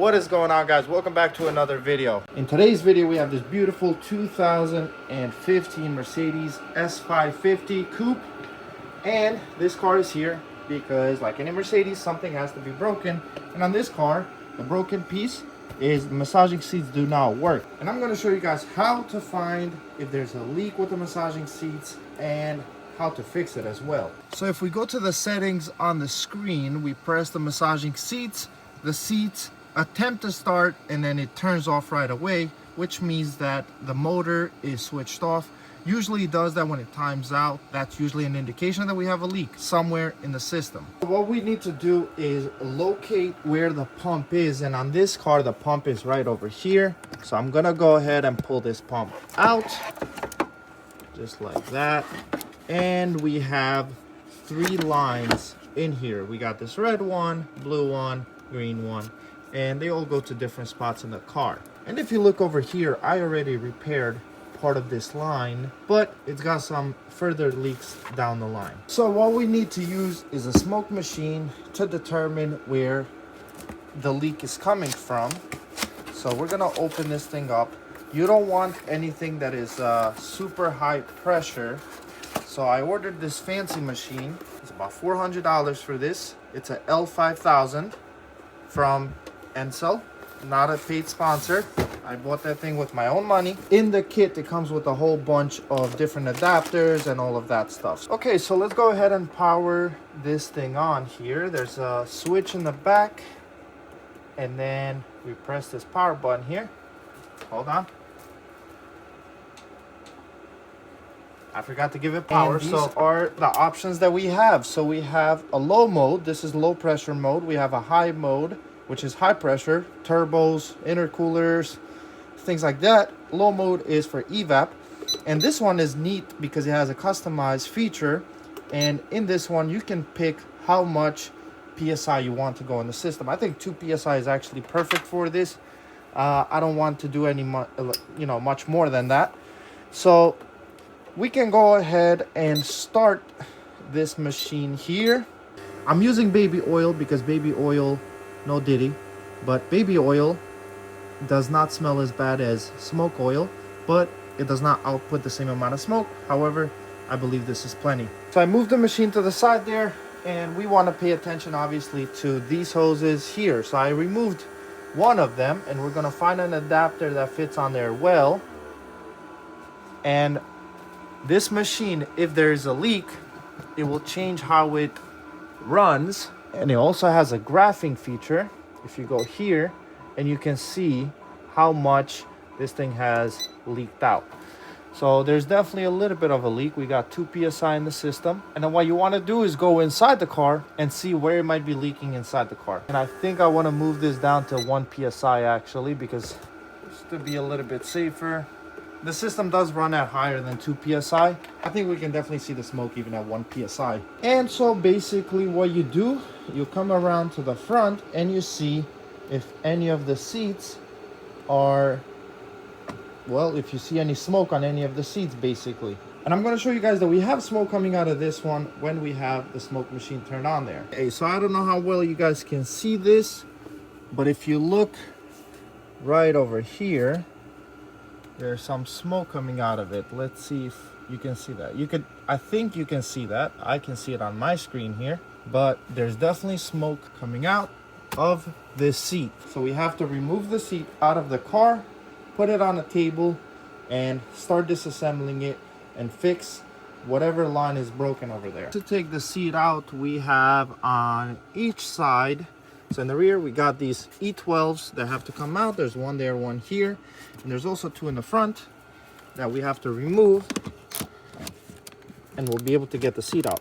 What is going on, guys? Welcome back to another video. In today's video we have this beautiful 2015 Mercedes S550 Coupe, and this car is here because, like any Mercedes, something has to be broken. And on this car, the broken piece is the massaging seats do not work. And I'm going to show you guys how to find if there's a leak with the massaging seats and how to fix it as well. So if we go to the settings on the screen, we press the massaging seats, the seats attempt to start, and then it turns off right away, which means that the motor is switched off. Usually it does that when it times out. That's usually an indication that we have a leak somewhere in the system. What we need to do is locate where the pump is, and on this car the pump is right over here. So I'm gonna go ahead and pull this pump out just like that, and we have 3 lines in here. We got this red one, blue one, green one, and they all go to different spots in the car. And if you look over here, I already repaired part of this line, but it's got some further leaks down the line. So what we need to use is a smoke machine to determine where the leak is coming from. So we're gonna open this thing up. You don't want anything that is super high pressure. So I ordered this fancy machine. It's about $400 for this. It's a L5000 from Encel, not a paid sponsor. I bought that thing with my own money. In the kit, it comes with a whole bunch of different adapters and all of that stuff. Okay, so let's go ahead and power this thing on here. There's a switch in the back, and then we press this power button here. Hold on. I forgot to give it power. And these are the options that we have. So we have a low mode. This is low pressure mode. We have a high mode, which is high pressure, turbos, intercoolers, things like that. Low mode is for evap. And this one is neat because it has a customized feature. And in this one, you can pick how much PSI you want to go in the system. I think 2 PSI is actually perfect for this. I don't want to do any much more than that. So we can go ahead and start this machine here. I'm using baby oil because baby oil, no diddy, but baby oil does not smell as bad as smoke oil, but it does not output the same amount of smoke. However, I believe this is plenty. So I moved the machine to the side there, and we want to pay attention obviously to these hoses here. So I removed one of them, and we're going to find an adapter that fits on there well. And this machine, if there is a leak, it will change how it runs. And it also has a graphing feature. If you go here, and you can see how much this thing has leaked out. So there's definitely a little bit of a leak. We got 2 PSI in the system. And then what you want to do is go inside the car and see where it might be leaking inside the car. And I think I want to move this down to 1 PSI actually, because just to be a little bit safer. The system does run at higher than 2 PSI. I think we can definitely see the smoke even at 1 PSI. And so basically what you do, you come around to the front and you see if any of the seats are, well, if you see any smoke on any of the seats basically. And I'm going to show you guys that we have smoke coming out of this one when we have the smoke machine turned on there. Okay, so I don't know how well you guys can see this, but if you look right over here, there's some smoke coming out of it. Let's see if you can see that. I think you can see that. I can see it on my screen here, but there's definitely smoke coming out of this seat. So we have to remove the seat out of the car, put it on a table, and start disassembling it and fix whatever line is broken over there. To take the seat out, we have on each side, so in the rear we got these E12s that have to come out. There's one there, one here, and there's also 2 in the front that we have to remove, and we'll be able to get the seat out.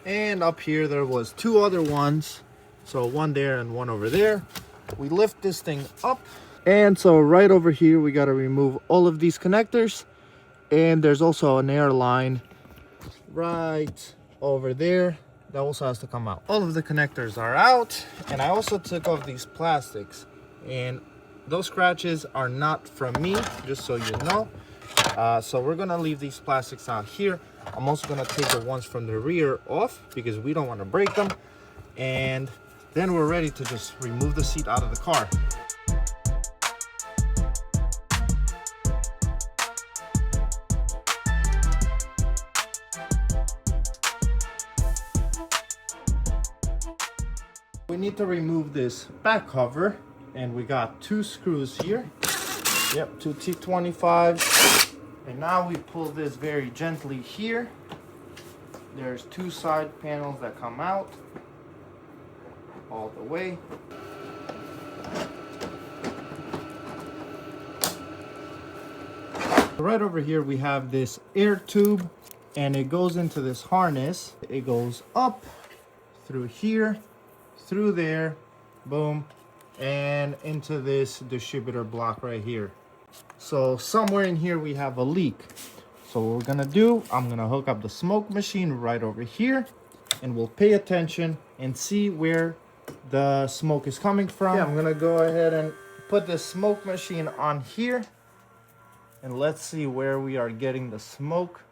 And up here there was 2 other ones, so one there and one over there. We lift this thing up, and so right over here we got to remove all of these connectors, and there's also an air line right over there that also has to come out. All of the connectors are out, and I also took off these plastics, and those scratches are not from me, just so you know. So we're gonna leave these plastics out here. I'm also gonna take the ones from the rear off because we don't want to break them, and Then we're ready to just remove the seat out of the car. We need to remove this back cover, and we got 2 screws here. Yep, 2 T25s. And now we pull this very gently here. There's 2 side panels that come out all the way. Right over here we have this air tube, and it goes into this harness. It goes up through here, through there, boom, and into this distributor block right here. So somewhere in here we have a leak. So what we're gonna do, I'm gonna hook up the smoke machine right over here, and we'll pay attention and see where the smoke is coming from. Yeah, I'm gonna go ahead and put the smoke machine on here, and let's see where we are getting the smoke.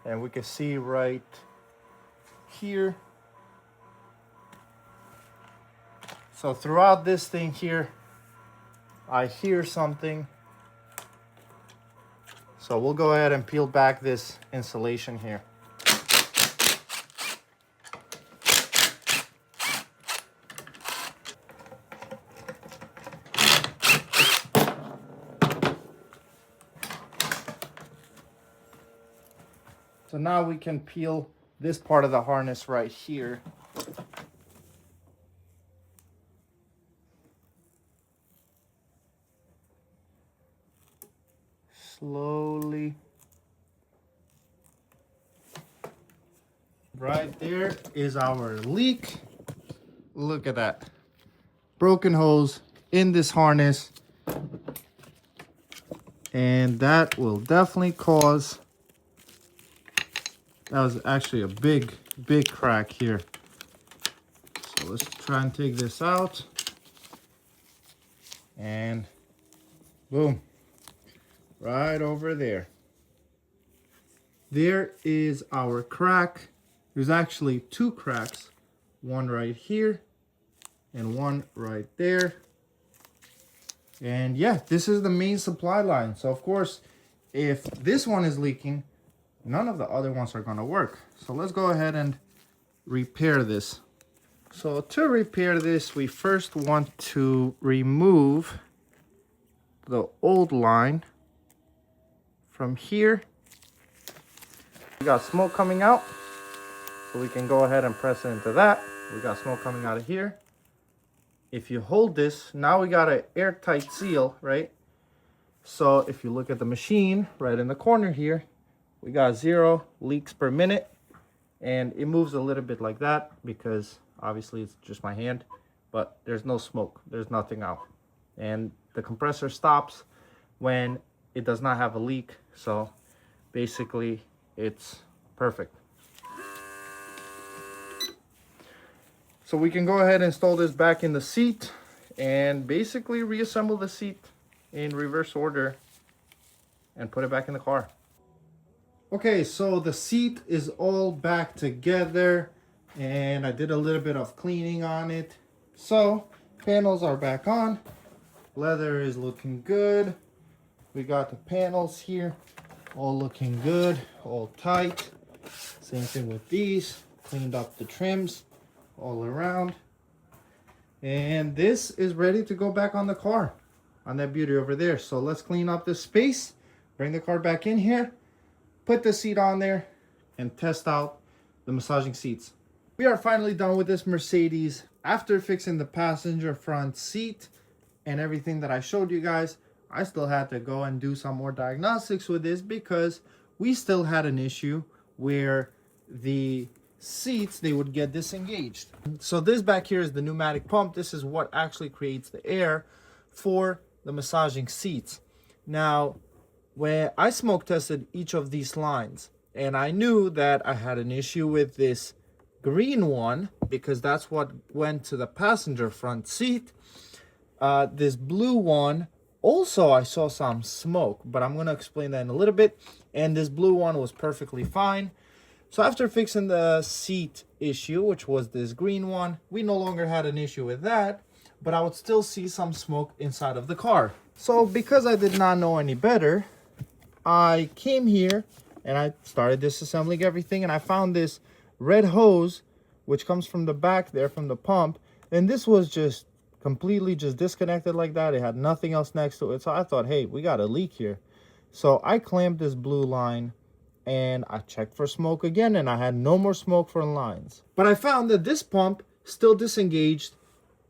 And we can see right here. So throughout this thing here, I hear something. So we'll go ahead and peel back this insulation here. So now we can peel this part of the harness right here. Slowly. Right there is our leak. Look at that. Broken hose in this harness. And that will definitely cause, that was actually a big crack here. So let's try and take this out. And boom. Right over there. There is our crack. There's actually 2 cracks. One right here and one right there. And yeah, this is the main supply line. So of course, if this one is leaking, none of the other ones are gonna work. So let's go ahead and repair this. So to repair this, we first want to remove the old line from here. We got smoke coming out, so we can go ahead and press it into that. We got smoke coming out of here. If you hold this, now we got an airtight seal, right? So if you look at the machine right in the corner here, we got 0 leaks per minute, and it moves a little bit like that because obviously it's just my hand, but there's no smoke, there's nothing out. And the compressor stops when it does not have a leak. So basically it's perfect. So we can go ahead and install this back in the seat and basically reassemble the seat in reverse order and put it back in the car. Okay, so the seat is all back together and I did a little bit of cleaning on it. So panels are back on. Leather is looking good. We got the panels here, all looking good, all tight. Same thing with these. Cleaned up the trims all around. And this is ready to go back on the car, on that beauty over there. So let's clean up this space, bring the car back in here, put the seat on there, and test out the massaging seats. We are finally done with this Mercedes. After fixing the passenger front seat and everything that I showed you guys, I still had to go and do some more diagnostics with this because we still had an issue where the seats, they would get disengaged. So this back here is the pneumatic pump. This is what actually creates the air for the massaging seats. Now, when I smoke tested each of these lines, and I knew that I had an issue with this green one because that's what went to the passenger front seat. This blue one, also I saw some smoke, but I'm going to explain that in a little bit. And this blue one was perfectly fine. So after fixing the seat issue, which was this green one, we no longer had an issue with that, but I would still see some smoke inside of the car. So because I did not know any better, I came here and I started disassembling everything, and I found this red hose which comes from the back there from the pump, and this was just completely just disconnected like that. It had nothing else next to it. So I thought, hey, we got a leak here. So I clamped this blue line and I checked for smoke again, and I had no more smoke for lines. But I found that this pump still disengaged,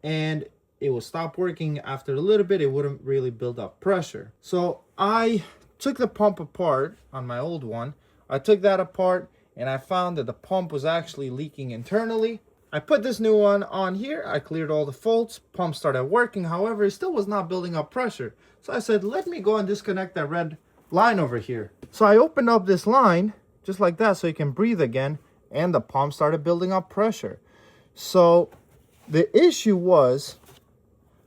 and it would stop working after a little bit. It wouldn't really build up pressure. So I took the pump apart on my old one. I took that apart and I found that the pump was actually leaking internally. I put this new one on here. I cleared all the faults. Pump started working. However, it still was not building up pressure. So I said, let me go and disconnect that red line over here. So I opened up this line just like that so you can breathe again, and the pump started building up pressure. So the issue was,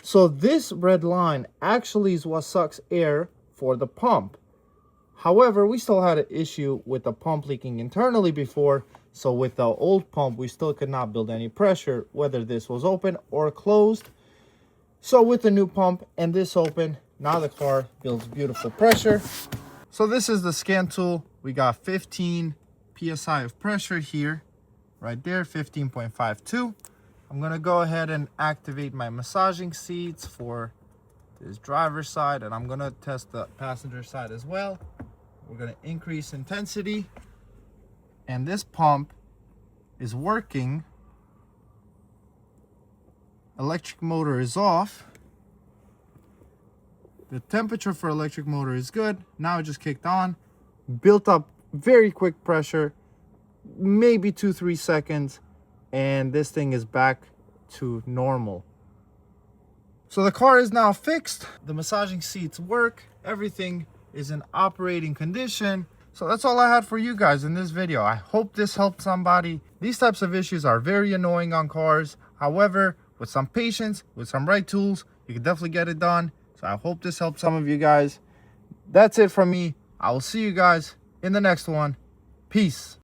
so this red line actually is what sucks air for the pump. However, we still had an issue with the pump leaking internally before. So with the old pump, we still could not build any pressure, whether this was open or closed. So with the new pump and this open, now the car builds beautiful pressure. So this is the scan tool. We got 15 PSI of pressure here, right there, 15.52. I'm gonna go ahead and activate my massaging seats for this driver's side, and I'm gonna test the passenger side as well. We're gonna increase intensity, and this pump is working. Electric motor is off. The temperature for electric motor is good. Now it just kicked on, built up very quick pressure, maybe 2-3 seconds, and this thing is back to normal. So the car is now fixed. The massaging seats work. Everything is in operating condition. So that's all I had for you guys in this video. I hope this helped somebody. These types of issues are very annoying on cars. However, with some patience, with some right tools, you can definitely get it done. So I hope this helped some of you guys. That's it from me. I will see you guys in the next one. Peace.